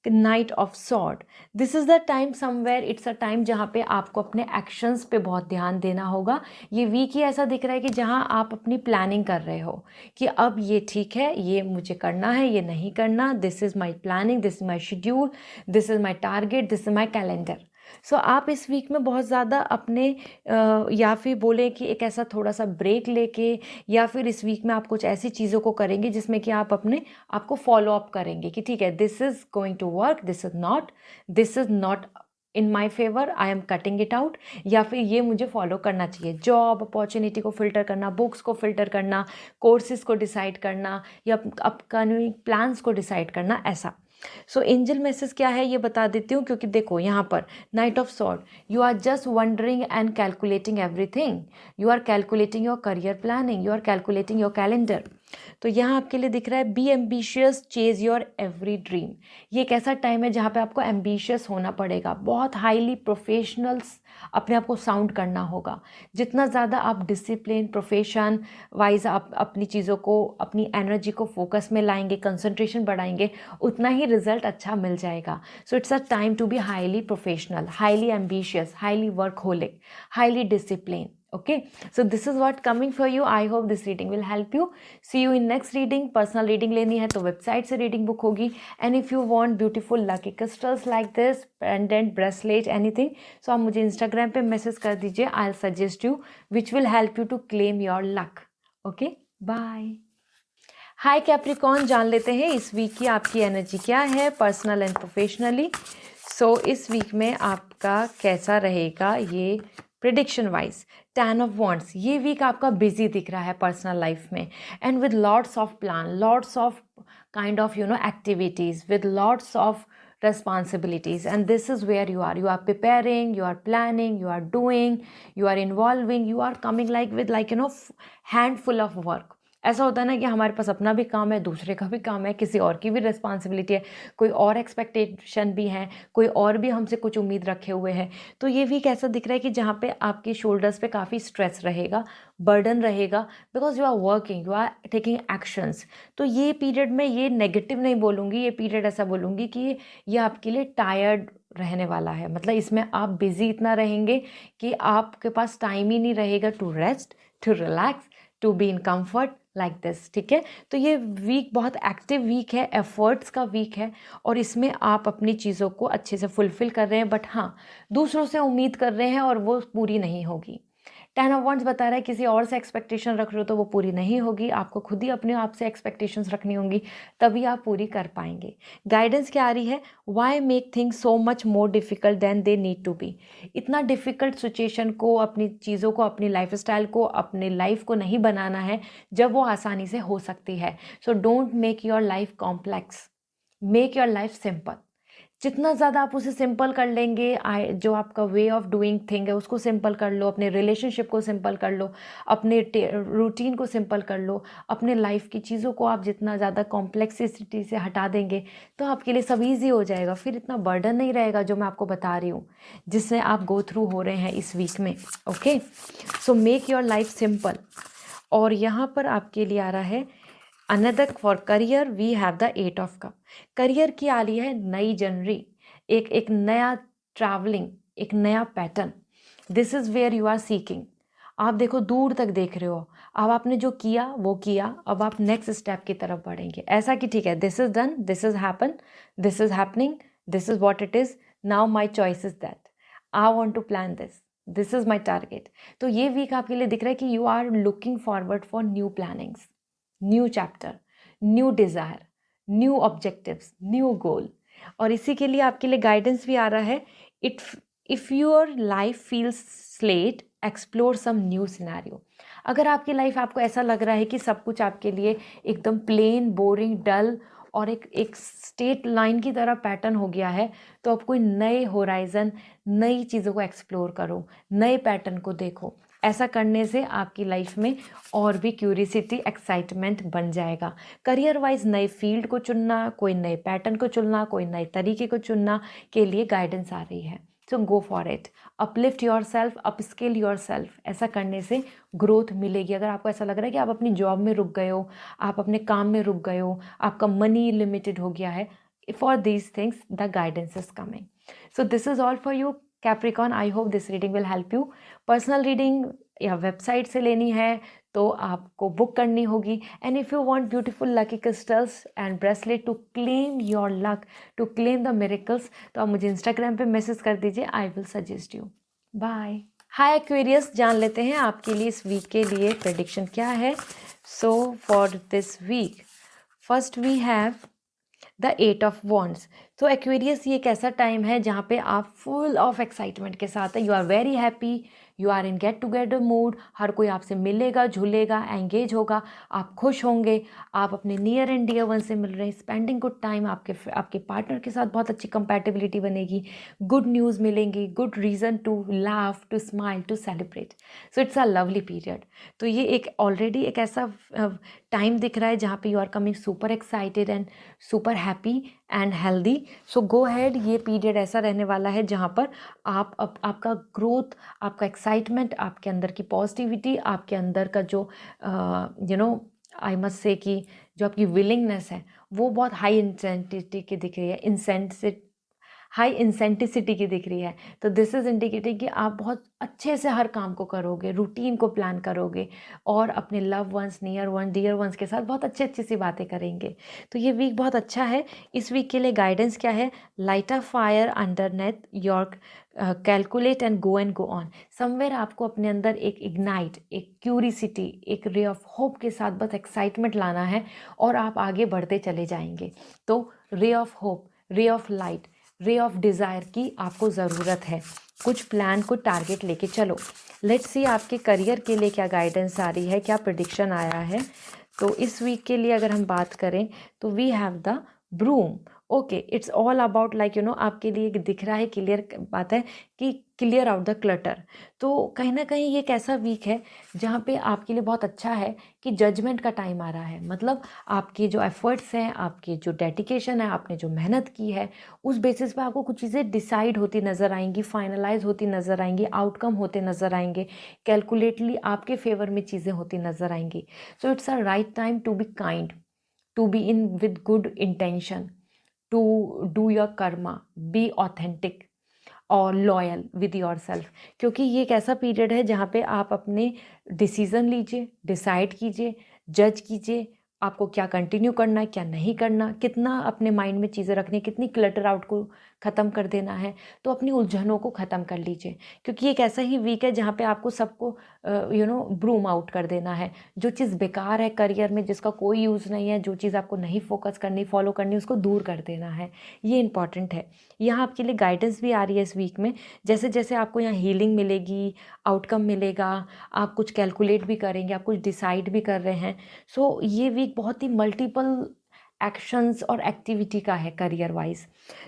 knight of sword. This is the time somewhere, it's a time जहाँ पे आपको अपने एक्शंस पे बहुत ध्यान देना होगा। ये वीक ही ऐसा दिख रहा है कि जहाँ आप अपनी प्लानिंग कर रहे हो कि अब ये ठीक है, ये मुझे करना है, ये नहीं करना। This is my planning, this is my schedule, this is my target, this is my calendar. So आप इस वीक में बहुत ज़्यादा अपने या फिर बोले कि एक ऐसा थोड़ा सा ब्रेक लेके या फिर इस वीक में आप कुछ ऐसी चीज़ों को करेंगे जिसमें कि आप अपने आपको फॉलो अप करेंगे कि ठीक है, this is going to work, this is not in my favour, I am cutting it out, या फिर ये मुझे फॉलो करना चाहिए। जॉब अपॉर्चुनिटी को फिल्टर करना, बुक्स को फिल्टर करना, कोर्सेज को डिसाइड करना या अपकमिंग प्लान्स को डिसाइड करना, ऐसा। सो एंजल मैसेज क्या है ये बता देती हूँ, क्योंकि देखो यहाँ पर knight of sword, you are just wondering and calculating everything, you are calculating your career planning, you are calculating your calendar. तो यहाँ आपके लिए दिख रहा है be ambitious, chase your every dream. ये एक ऐसा टाइम है जहाँ पे आपको एम्बिशियस होना पड़ेगा, बहुत हाईली प्रोफेशनल्स अपने आप को साउंड करना होगा। जितना ज़्यादा आप डिसिप्लिन प्रोफेशन वाइज आप अपनी चीज़ों को, अपनी एनर्जी को फोकस में लाएंगे, कंसंट्रेशन बढ़ाएंगे, उतना ही रिजल्ट अच्छा मिल जाएगा। So it's a time to be highly professional, highly ambitious, highly workaholic, highly discipline. Okay, so this is what coming for you. I hope this reading will help you. See you in next reading. Personal reading लेनी है तो वेबसाइट से रीडिंग बुक होगी। And if you want beautiful lucky crystals like this, pendant, bracelet, anything, so आप मुझे इंस्टाग्राम पे मैसेज कर दीजिए। I'll suggest you which will help you to claim your luck. Okay, bye. Hi Capricorn, जान लेते हैं इस वीक की आपकी एनर्जी क्या है पर्सनल एंड प्रोफेशनली। सो इस वीक में आपका कैसा रहेगा ये प्रिडिक्शन वाइज। 10 of Wands, ये वीक आपका बिजी दिख रहा है पर्सनल लाइफ में and with lots of plan, lots of kind of activities, with lots of responsibilities, and this is where you are preparing, you are planning, you are doing, you are involving, you are coming like with handful of work। ऐसा होता है ना कि हमारे पास अपना भी काम है, दूसरे का भी काम है, किसी और की भी रिस्पॉन्सिबिलिटी है, कोई और एक्सपेक्टेशन भी है, कोई और भी हमसे कुछ उम्मीद रखे हुए हैं। तो ये वीक ऐसा दिख रहा है कि जहाँ पे आपके शोल्डर्स पे काफ़ी स्ट्रेस रहेगा, बर्डन रहेगा, because you are working, you are taking actions. तो ये पीरियड में ये नेगेटिव नहीं बोलूँगी, ये पीरियड ऐसा बोलूँगी कि ये आपके लिए टायर्ड रहने वाला है। मतलब इसमें आप बिजी इतना रहेंगे कि आपके पास टाइम ही नहीं रहेगा to rest, to relax, to be in comfort like this, ठीक है। तो ये वीक बहुत एक्टिव वीक है, एफर्ट्स का वीक है, और इसमें आप अपनी चीज़ों को अच्छे से फुलफ़िल कर रहे हैं, बट हाँ, दूसरों से उम्मीद कर रहे हैं और वो पूरी नहीं होगी। 10 ऑफ वांड्स बता रहा है किसी और से एक्सपेक्टेशन रख रहे हो तो वो पूरी नहीं होगी, आपको खुद ही अपने आप से एक्सपेक्टेशंस रखनी होंगी, तभी आप पूरी कर पाएंगे। गाइडेंस क्या आ रही है? Why make things so much more difficult than they need to be. इतना डिफिकल्ट सिचुएशन को, अपनी चीज़ों को, अपनी लाइफस्टाइल को, अपने लाइफ को नहीं बनाना है जब वो आसानी से हो सकती है। So don't make your life complex, make your life simple. जितना ज़्यादा आप उसे सिंपल कर लेंगे, जो आपका वे ऑफ डूइंग थिंग है उसको सिंपल कर लो, अपने रिलेशनशिप को सिंपल कर लो, अपने रूटीन को सिंपल कर लो, अपने लाइफ की चीज़ों को आप जितना ज़्यादा कॉम्प्लेक्सिटी से हटा देंगे तो आपके लिए सब ईजी हो जाएगा। फिर इतना बर्डन नहीं रहेगा जो मैं आपको बता रही हूँ, जिससे आप गो थ्रू हो रहे हैं इस वीक में। Okay, so make your life simple. और यहाँ पर आपके लिए आ रहा है another for career, we have the 8 of cup. Career की आ रही है नई जनरी, एक नया ट्रैवलिंग, एक नया pattern. This is where you are seeking. आप देखो, दूर तक देख रहे हो, अब आपने जो किया वो किया, अब आप नेक्स्ट स्टेप की तरफ बढ़ेंगे। ऐसा कि ठीक है, this is done, this is happen, this is happening, this is what it is, now my choice is that, I want to plan this is my target. तो ये वीक आपके लिए दिख रहा है कि you are looking forward for new plannings, new chapter, new desire, new objectives, new goal. और इसी के लिए आपके लिए गाइडेंस भी आ रहा है, if your life feels slate, explore some new scenario. अगर आपकी लाइफ, आपको ऐसा लग रहा है कि सब कुछ आपके लिए एकदम प्लेन, बोरिंग, डल और एक स्ट्रेट लाइन की तरह पैटर्न हो गया है, तो अब कोई नए होराइजन, नई चीज़ों को एक्सप्लोर करो, नए पैटर्न को देखो। ऐसा करने से आपकी लाइफ में और भी क्यूरियसिटी, एक्साइटमेंट बन जाएगा। करियर वाइज नए फील्ड को चुनना, कोई नए पैटर्न को चुनना, कोई नए तरीके को चुनना के लिए गाइडेंस आ रही है। So go for it, uplift yourself, upskill yourself. ऐसा करने से ग्रोथ मिलेगी। अगर आपको ऐसा लग रहा है कि आप अपनी जॉब में रुक गए हो, आप अपने काम में रुक गए हो, आपका मनी लिमिटेड हो गया है, for these things the guidance is coming. So this is all for you Capricorn. I hope this reading will help you. Personal reading या वेबसाइट से लेनी है तो आपको बुक करनी होगी। And if you want beautiful lucky crystals and bracelet to claim your luck, to claim the miracles, तो आप मुझे इंस्टाग्राम पे मैसेज कर दीजिए, I will suggest you. Bye. Hi Aquarius, जान लेते हैं आपके लिए इस वीक के लिए प्रेडिक्शन क्या है। So for this week, first we have the 8 of wands. तो एक्वेरियस, ये एक ऐसा टाइम है जहाँ पे आप फुल ऑफ एक्साइटमेंट के साथ है, you are very happy, you are in get together mood, हर कोई आपसे मिलेगा, झूलेगा, एंगेज होगा, आप खुश होंगे, आप अपने नियर एंड डियर वन से मिल रहे हैं, स्पेंडिंग गुड टाइम, आपके पार्टनर के साथ बहुत अच्छी कंपैटिबिलिटी बनेगी, गुड न्यूज़ मिलेंगी, good reason to laugh, to smile, to celebrate. So it's a lovely period. तो ये एक ऑलरेडी एक ऐसा टाइम दिख रहा है जहाँ पे you are coming super excited and super happy and healthy. So go ahead, ये पीरियड ऐसा रहने वाला है जहाँ पर आपका ग्रोथ, आपका एक्साइटमेंट, आपके अंदर की पॉजिटिविटी, आपके अंदर का जो आई मस्ट से कि जो आपकी विलिंगनेस है वो बहुत हाई इंटेंसिटी की दिख रही है, हाई इंसेंटिसिटी की दिख रही है। तो दिस इज़ इंडिकेटिंग कि आप बहुत अच्छे से हर काम को करोगे, रूटीन को प्लान करोगे और अपने love ones, near one, dear ones के साथ बहुत अच्छी अच्छी सी बातें करेंगे। तो ये वीक बहुत अच्छा है। इस वीक के लिए गाइडेंस क्या है? Light a fire underneath your calculate and go on. Somewhere आपको अपने अंदर एक इग्नाइट, एक क्यूरिसिटी, एक रे ऑफ होप के साथ बस एक्साइटमेंट लाना है और आप आगे बढ़ते चले जाएंगे। तो रे of hope, ray of light, ray of desire की आपको ज़रूरत है। कुछ प्लान, को टारगेट लेके चलो। लेट्स सी आपके करियर के लिए क्या गाइडेंस आ रही है, क्या प्रेडिक्शन आया है। तो इस वीक के लिए अगर हम बात करें तो we have the broom. Okay, it's all about like आपके लिए दिख रहा है, क्लियर बात है कि क्लियर आउट द क्लटर। तो कहीं ना कहीं ये एक ऐसा वीक है जहाँ पे आपके लिए बहुत अच्छा है कि जजमेंट का टाइम आ रहा है। मतलब आपके जो एफर्ट्स हैं, आपकी जो डेडिकेशन है, आपने जो मेहनत की है, उस बेसिस पे आपको कुछ चीज़ें डिसाइड होती नज़र आएंगी, फाइनलाइज होती नज़र आएंगी, आउटकम होते नज़र आएंगे, कैलकुलेटली आपके फेवर में चीज़ें होती नज़र आएंगी। So it's a right time to be kind, to be in with good intention, to do your karma, be authentic. और लॉयल विद योर सेल्फ, क्योंकि ये एक ऐसा पीरियड है जहाँ पे आप अपने डिसीज़न लीजिए, डिसाइड कीजिए, जज कीजिए आपको क्या कंटिन्यू करना है, क्या नहीं करना, कितना अपने माइंड में चीज़ें रखनी है, कितनी क्लटर आउट को ख़त्म कर देना है। तो अपनी उलझनों को ख़त्म कर लीजिए, क्योंकि एक ऐसा ही वीक है जहाँ पे आपको सबको ब्रूम आउट कर देना है। जो चीज़ बेकार है करियर में, जिसका कोई यूज़ नहीं है, जो चीज़ आपको नहीं फोकस करनी, फॉलो करनी, उसको दूर कर देना है। ये इंपॉर्टेंट है। यहाँ आपके लिए गाइडेंस भी आ रही है इस वीक में। जैसे जैसे आपको यहाँ हीलिंग मिलेगी, आउटकम मिलेगा, आप कुछ कैलकुलेट भी करेंगे, आप कुछ डिसाइड भी कर रहे हैं। सो ये वीक बहुत ही मल्टीपल एक्शंस और एक्टिविटी का है career wise.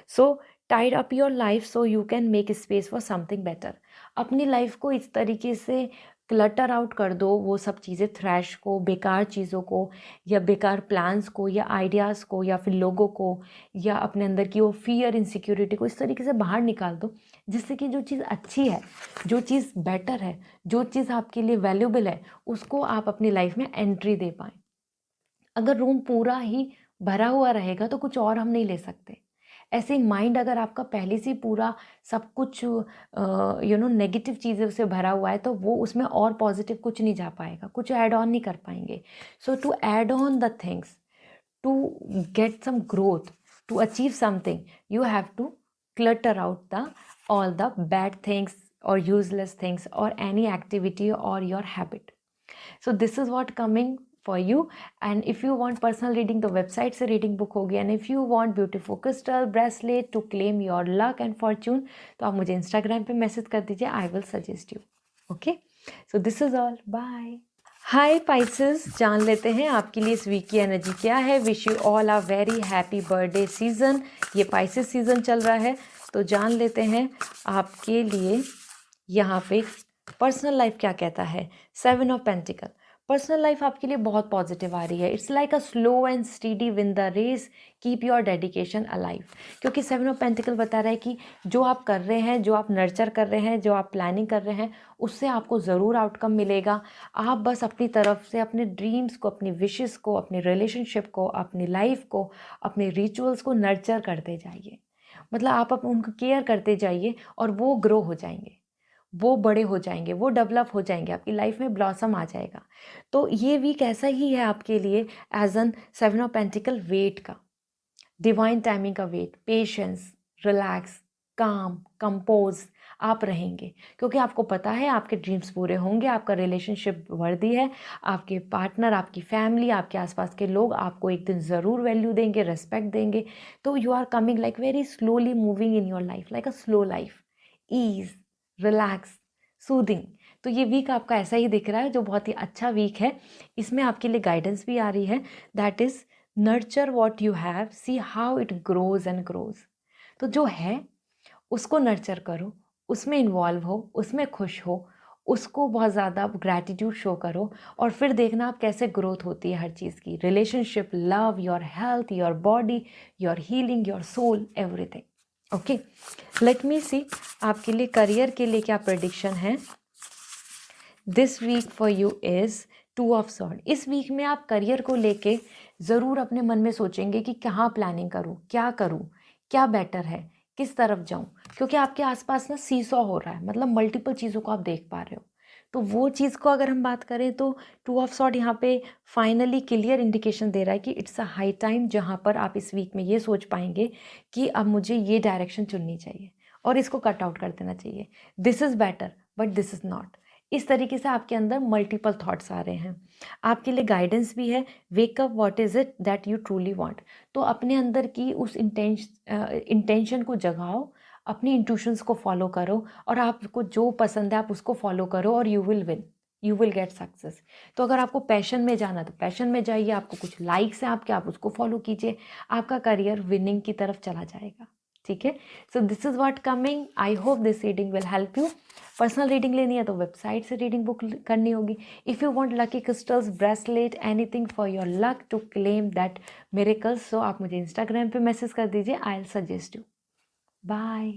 So tied up your life so you can make space for something better. अपनी लाइफ को इस तरीके से क्लटर आउट कर दो, वो सब चीज़ें, थ्रैश को, बेकार चीज़ों को, या बेकार प्लान्स को, या आइडियाज़ को, या फिर लोगों को, या अपने अंदर की वो फियर, इनसिक्योरिटी को इस तरीके से बाहर निकाल दो, जिससे कि जो चीज़ अच्छी है, जो चीज़ बेटर है, जो चीज़ आपके लिए वैल्यूबल है, उसको आप अपनी लाइफ में एंट्री दे पाएँ। अगर रूम पूरा ही भरा हुआ रहेगा तो कुछ और हम नहीं ले सकते। ऐसे ही माइंड अगर आपका पहले से पूरा सब कुछ नेगेटिव चीज़ों से भरा हुआ है, तो वो उसमें और पॉजिटिव कुछ नहीं जा पाएगा, कुछ ऐड ऑन नहीं कर पाएंगे। So to add on the things, to get some growth, to achieve something, you have to clutter out all the bad things or useless things or any activity or your habit. So this is what coming for you. And if you want personal reading, तो वेबसाइट से रीडिंग बुक होगी। And if you want beautiful crystal bracelet to claim your luck and fortune, तो आप मुझे इंस्टाग्राम पे मैसेज कर दीजिए, I will suggest you. Okay, so this is all, bye. Hi Pisces, जान लेते हैं आपके लिए इस वीक की एनर्जी क्या है। Wish you all a very happy birthday season. ये पाइसेस सीज़न चल रहा है, तो जान लेते हैं आपके लिए यहाँ पे पर्सनल लाइफ क्या कहता है। 7 ऑफ पेंटिकल, पर्सनल लाइफ आपके लिए बहुत पॉजिटिव आ रही है। It's like a slow and steady win the race, keep your dedication alive. क्योंकि 7 ऑफ पेंटिकल बता रहा है कि जो आप कर रहे हैं, जो आप नर्चर कर रहे हैं, जो आप प्लानिंग कर रहे हैं, उससे आपको ज़रूर आउटकम मिलेगा। आप बस अपनी तरफ से अपने ड्रीम्स को, अपनी विशेस को, अपनी रिलेशनशिप को, अपनी लाइफ को, अपने रिचुअल्स को नर्चर करते जाइए। मतलब आप उनको केयर करते जाइए और वो ग्रो हो जाएंगे, वो बड़े हो जाएंगे, वो डेवलप हो जाएंगे, आपकी लाइफ में ब्लॉसम आ जाएगा। तो ये वीक ऐसा ही है आपके लिए as an 7 of pentacle wait का, डिवाइन टाइमिंग का wait, patience, relax, calm, compose आप रहेंगे, क्योंकि आपको पता है आपके ड्रीम्स पूरे होंगे, आपका रिलेशनशिप वर्दी है, आपके पार्टनर, आपकी फैमिली, आपके आसपास के लोग आपको एक दिन ज़रूर वैल्यू देंगे, रेस्पेक्ट देंगे। तो you are coming like very slowly moving in your life, like a slow life, ease, relax, soothing. तो ये वीक आपका ऐसा ही दिख रहा है, जो बहुत ही अच्छा वीक है। इसमें आपके लिए गाइडेंस भी आ रही है, that is nurture what you have, see how it grows and grows. तो जो है उसको नर्चर करो, उसमें इन्वॉल्व हो, उसमें खुश हो, उसको बहुत ज़्यादा ग्रैटिट्यूड शो करो, और फिर देखना आप कैसे ग्रोथ होती है हर चीज़ की, relationship, love, your health, your body, your healing, your soul, everything. Okay, let me see आपके लिए करियर के लिए क्या प्रेडिक्शन है। This week for you is 2 of sword. इस वीक में आप करियर को लेके ज़रूर अपने मन में सोचेंगे कि कहाँ प्लानिंग करूँ, क्या बेटर है, किस तरफ जाऊँ, क्योंकि आपके आसपास ना सीसॉ हो रहा है, मतलब मल्टीपल चीज़ों को आप देख पा रहे हो। तो वो चीज़ को अगर हम बात करें तो 2 ऑफ सॉर्ड यहाँ पे फाइनली क्लियर इंडिकेशन दे रहा है कि इट्स अ हाई टाइम, जहाँ पर आप इस वीक में ये सोच पाएंगे कि अब मुझे ये डायरेक्शन चुननी चाहिए और इसको कट आउट कर देना चाहिए। This is better but this is not. इस तरीके से आपके अंदर मल्टीपल थॉट्स आ रहे हैं। आपके लिए गाइडेंस भी है, wake up what is it that you truly want. तो अपने अंदर की उस इंटेंशन को जगाओ, अपनी इंट्यूशंस को फॉलो करो, और आपको जो पसंद है आप उसको फॉलो करो, और you will win, you will get success. तो अगर आपको पैशन में जाना तो पैशन में जाइए, आपको कुछ लाइक्स हैं आपके, आप उसको फॉलो कीजिए, आपका करियर विनिंग की तरफ चला जाएगा। ठीक है, so this is what coming. I hope this reading will help you. Personal reading लेनी है तो वेबसाइट से रीडिंग बुक करनी होगी। If you want lucky crystals, bracelet, anything for your luck to claim that miracles, so आप मुझे इंस्टाग्राम पे मैसेज कर दीजिए, I will suggest you. Bye.